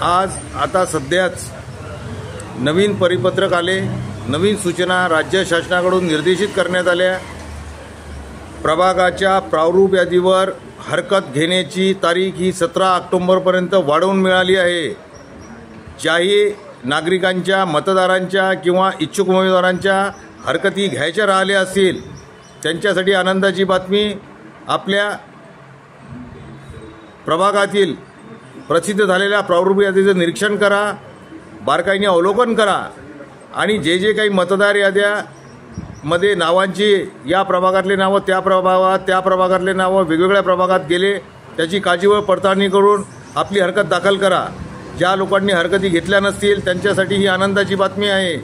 आज आता सध्याच नवीन परिपत्रक आले, नवीन सूचना राज्य शासनाकडून निर्देशित करण्यात आल्या। प्रभागाच्या प्रारूप यादीवर हरकत घेण्याची तारीख ही 17 ऑक्टोबरपर्यंत वाढवून मिळाली आहे। ज्याही नागरिकांच्या, मतदारांच्या किंवा इच्छुक उमेदवारांच्या हरकती घ्यायच्या राहिल्या असतील त्यांच्यासाठी आनंदाची बातमी। आपल्या प्रभागातील प्रसिद्ध झालेल्या प्रारूप यादीचं निरीक्षण करा, बारकाईने अवलोकन करा आणि जे काही मतदार याद्यामध्ये नावांची या प्रभागातले नावं त्या प्रभागातले नावं वेगवेगळ्या प्रभागात गेले त्याची काळजीपूर्वक व पडताळणी करून आपली हरकत दाखल करा। ज्या लोकांनी हरकती घेतल्या नसतील त्यांच्यासाठी ही आनंदाची बातमी आहे।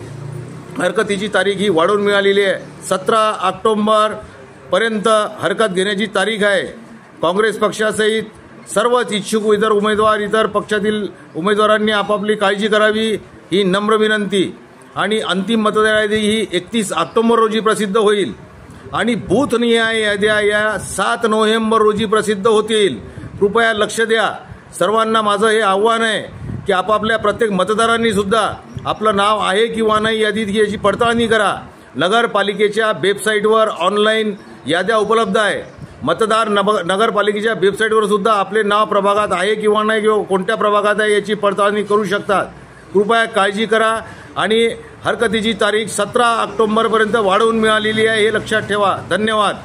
हरकतीची तारीख ही वाढवून मिळालेली आहे। 17 ऑक्टोबरपर्यंत हरकत घेण्याची तारीख आहे। काँग्रेस पक्षासहित सर्वच इच्छुक इतर पक्षातील उमेदवारांनी आपापली काळजी करावी ही नम्र विनंती। आणि अंतिम मतदार यादी ही 31 ऑक्टोबर रोजी प्रसिद्ध होईल आणि बूथनिहाय याद्या या 7 नोव्हेंबर रोजी प्रसिद्ध होतील। कृपया लक्ष द्या। सर्वांना माझं हे आव्हान आहे की आपापल्या प्रत्येक मतदारांनी सुद्धा आपलं नाव आहे किंवा नाही यादीत याची पडताळणी करा। नगरपालिकेच्या वेबसाईटवर ऑनलाईन याद्या उपलब्ध आहे। मतदार नगरपालिकेच्या वेबसाईटवर सुद्धा आपले नाव प्रभागात आहे किंवा नाही किंवा कोणत्या प्रभागात आहे याची पडताळणी करू शकतात। कृपया काळजी करा आणि हरकतीची तारीख 17 ऑक्टोबरपर्यंत वाढवून मिळालेली आहे हे लक्षात ठेवा। धन्यवाद।